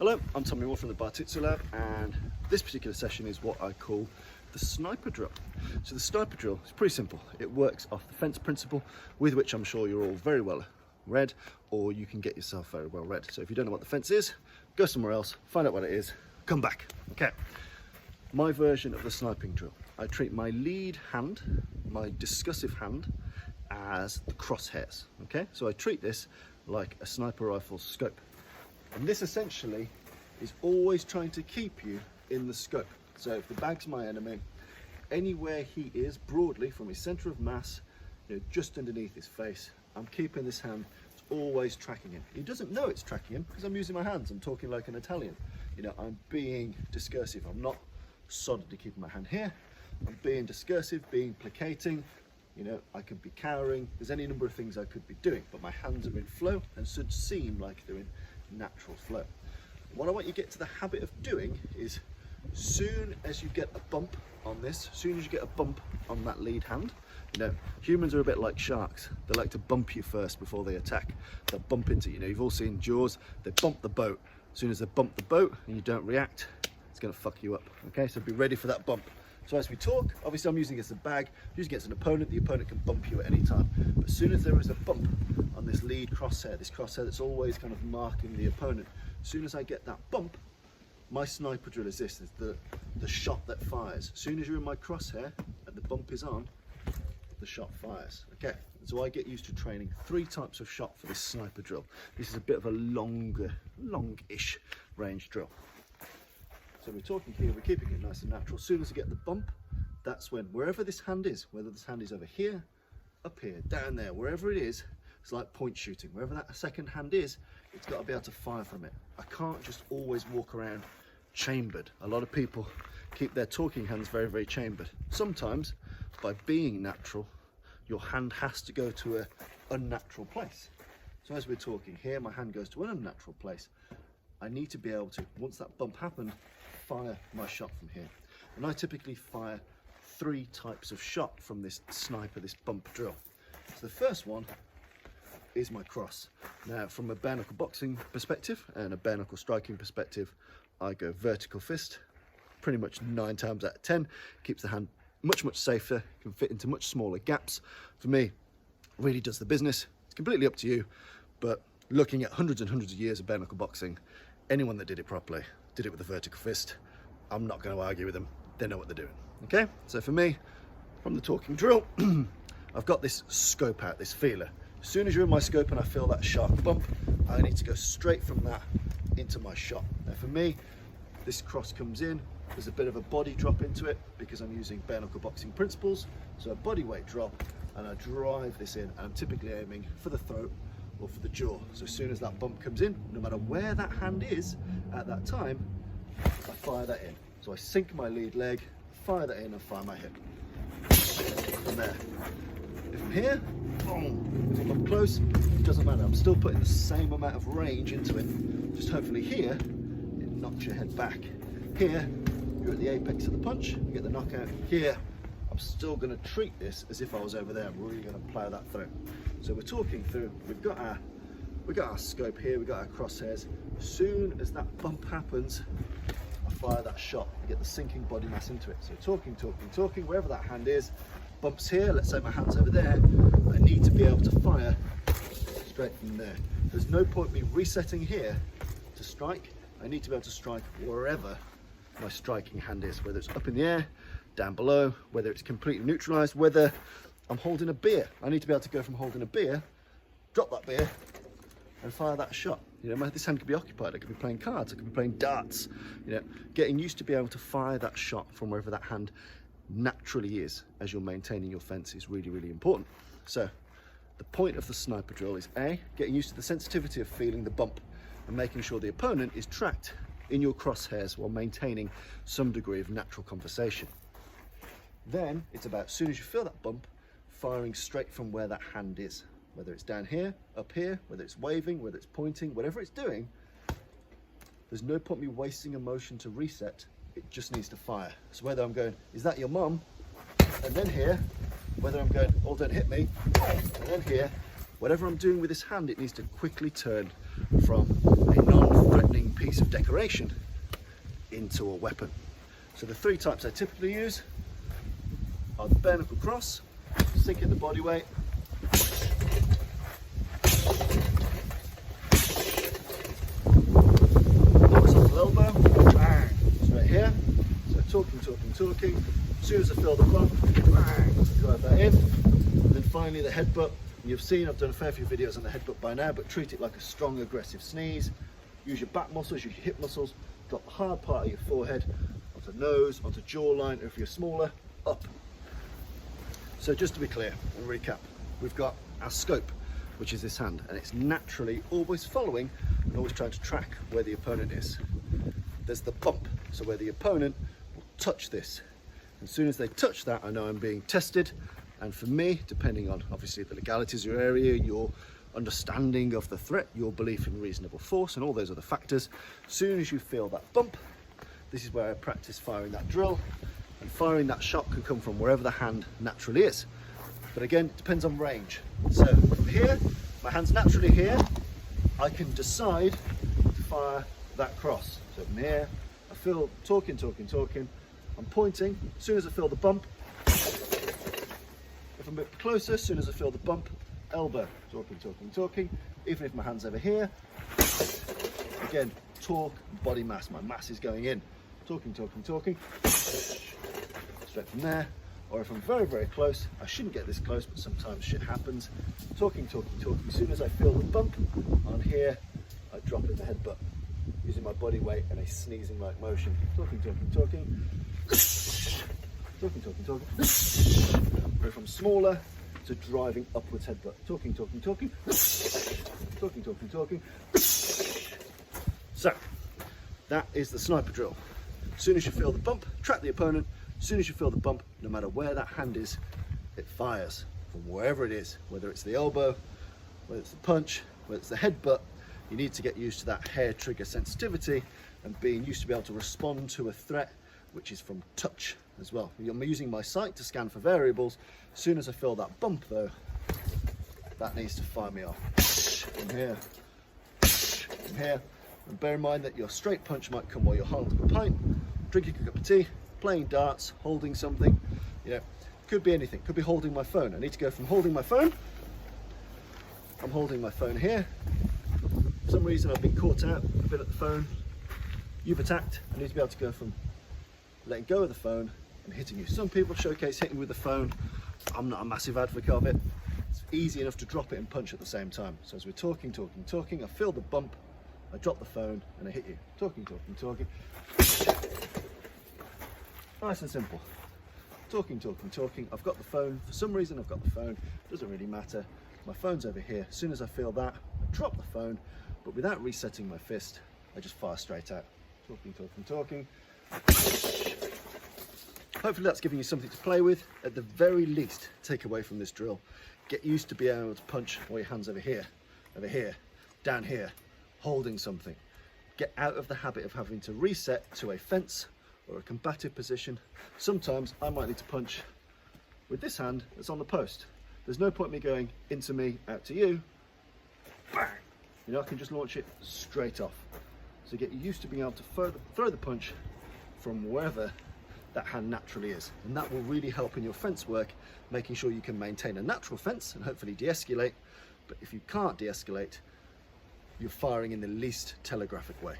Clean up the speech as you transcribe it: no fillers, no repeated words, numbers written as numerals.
Hello, I'm Tommy Moore from the Bartitsu Lab, and this particular session is what I call the sniper drill. So the sniper drill is pretty simple. It works off the fence principle, with which I'm sure you're all very well read, or you can get yourself very well read. So if you don't know what the fence is, go somewhere else, find out what it is, come back. Okay, my version of the sniping drill. I treat my lead hand, my discussive hand, as the crosshairs. Okay, so I treat this like a sniper rifle's scope. And this essentially is always trying to keep you in the scope. So if the bag's my enemy, anywhere he is broadly from his center of mass, just underneath his face, I'm keeping this hand, it's always tracking him. He doesn't know it's tracking him because I'm using my hands. I'm talking like an Italian. I'm being discursive. I'm not solidly keeping my hand here. I'm being discursive, being placating. I could be cowering. There's any number of things I could be doing, but my hands are in flow and should seem like they're in natural flow. What I want you to get to the habit of doing is, soon as you get a bump on this, soon as you get a bump on that lead hand, humans are a bit like sharks. They like to bump you first before they attack. They'll bump into you. You've all seen Jaws. They bump the boat. As soon as they bump the boat and you don't react, it's going to fuck you up. Okay, so be ready for that bump. So as we talk, obviously I'm using it as a bag, using it as an opponent. The opponent can bump you at any time. But as soon as there is a bump on this lead crosshair, this crosshair that's always kind of marking the opponent, as soon as I get that bump, my sniper drill is this, is the shot that fires. As soon as you're in my crosshair and the bump is on, the shot fires. Okay, so I get used to training 3 types of shot for this sniper drill. This is a bit of a longish range drill. So we're talking here, we're keeping it nice and natural. As soon as you get the bump, that's when, wherever this hand is, whether this hand is over here, up here, down there, wherever it is, it's like point shooting. Wherever that second hand is, it's got to be able to fire from it. I can't just always walk around chambered. A lot of people keep their talking hands very, very chambered. Sometimes, by being natural, your hand has to go to an unnatural place. So as we're talking here, my hand goes to an unnatural place. I need to be able to, once that bump happened, fire my shot from here. And I typically fire 3 types of shot from this sniper, this bump drill. So the first one is my cross. Now, from a bare knuckle boxing perspective and a bare knuckle striking perspective, I go vertical fist, pretty much 9 times out of 10. Keeps the hand much, much safer, can fit into much smaller gaps. For me, really does the business. It's completely up to you, but looking at hundreds and hundreds of years of bare knuckle boxing, anyone that did it properly did it with a vertical fist. I'm not going to argue with them. They know what they're doing. Okay, so for me, from the talking drill, I've got this scope out, this feeler. As soon as you're in my scope and I feel that sharp bump, I need to go straight from that into my shot. Now for me, this cross comes in, there's a bit of a body drop into it because I'm using bare knuckle boxing principles. So a body weight drop, and I drive this in, and I'm typically aiming for the throat or for the jaw. So as soon as that bump comes in, no matter where that hand is at that time, I fire that in. So I sink my lead leg, fire that in, and fire my hip. From there. If I'm here, boom. If I'm up close, it doesn't matter. I'm still putting the same amount of range into it. Just hopefully here, it knocks your head back. Here, you're at the apex of the punch, you get the knockout. Here, I'm still going to treat this as if I was over there. I'm really going to plow that through. So we're talking through, we've got our scope here, we've got our crosshairs. As soon as that bump happens, I fire that shot, I get the sinking body mass into it. So talking, wherever that hand is, bumps here, let's say my hand's over there, I need to be able to fire straight from there. There's no point me resetting here to strike. I need to be able to strike wherever my striking hand is, whether it's up in the air, down below, whether it's completely neutralized, whether I'm holding a beer. I need to be able to go from holding a beer, drop that beer, and fire that shot. This hand could be occupied. I could be playing cards. I could be playing darts. Getting used to be able to fire that shot from wherever that hand naturally is as you're maintaining your fence is really, really important. So the point of the sniper drill is A, getting used to the sensitivity of feeling the bump and making sure the opponent is tracked in your crosshairs while maintaining some degree of natural conversation. Then it's about, as soon as you feel that bump, firing straight from where that hand is, whether it's down here, up here, whether it's waving, whether it's pointing, whatever it's doing. There's no point me wasting a motion to reset. It just needs to fire. So whether I'm going, is that your mum? And then here, whether I'm going, oh, don't hit me, and then here, whatever I'm doing with this hand, it needs to quickly turn from a non-threatening piece of decoration decoration into a weapon. So the three types I typically use are the bare knuckle cross, sink in the body weight, horizontal elbow, bang, straight here. So talking. As soon as I feel the bump, bang, drive that in. And then finally the headbutt. You've seen I've done a fair few videos on the headbutt by now, but treat it like a strong aggressive sneeze. Use your back muscles, use your hip muscles, drop the hard part of your forehead onto nose, onto jawline, or if you're smaller, up. So just to be clear and recap, we've got our scope, which is this hand, and it's naturally always following and always trying to track where the opponent is. There's the bump, so where the opponent will touch this. As soon as they touch that, I know I'm being tested. And for me, depending on obviously the legalities of your area, your understanding of the threat, your belief in reasonable force, and all those other factors, as soon as you feel that bump, this is where I practice firing that drill. And firing that shot can come from wherever the hand naturally is. But again, it depends on range. So from here, my hand's naturally here, I can decide to fire that cross. So from here, I feel talking, I'm pointing. As soon as I feel the bump, if I'm a bit closer, as soon as I feel the bump, elbow, talking. Even if my hand's over here, again, torque, body mass, my mass is going in. Talking. Straight from there. Or if I'm very, very close, I shouldn't get this close, but sometimes shit happens. Talking. As soon as I feel the bump on here, I drop in the headbutt, using my body weight and a sneezing-like motion. Talking. Or if I'm smaller, to driving upwards headbutt. Talking. So, that is the sniper drill. As soon as you feel the bump, track the opponent. As soon as you feel the bump, no matter where that hand is, it fires from wherever it is, whether it's the elbow, whether it's the punch, whether it's the headbutt. You need to get used to that hair trigger sensitivity and being used to be able to respond to a threat, which is from touch as well. I'm using my sight to scan for variables. As soon as I feel that bump though, that needs to fire me off. From here. And bear in mind that your straight punch might come while you're holding a pint, drinking a cup of tea, playing darts, holding something, could be anything. Could be holding my phone. I need to go from holding my phone, I'm holding my phone here. For some reason I've been caught out a bit at the phone. You've attacked. I need to be able to go from letting go of the phone and hitting you. Some people showcase hitting with the phone. I'm not a massive advocate of it. It's easy enough to drop it and punch at the same time. So as we're talking, I feel the bump, I drop the phone and I hit you. Talking. Nice and simple. Talking. I've got the phone. For some reason I've got the phone. Doesn't really matter. My phone's over here. As soon as I feel that, I drop the phone, but without resetting my fist, I just fire straight out. Talking. Hopefully that's giving you something to play with. At the very least, take away from this drill. Get used to being able to punch while your hand's over here, down here, holding something. Get out of the habit of having to reset to a fence or a combative position. Sometimes I might need to punch with this hand that's on the post. There's no point in me going into me, out to you, bang. I can just launch it straight off. So get used to being able to throw the punch from wherever that hand naturally is. And that will really help in your fence work, making sure you can maintain a natural fence and hopefully de-escalate. But if you can't de-escalate, you're firing in the least telegraphic way.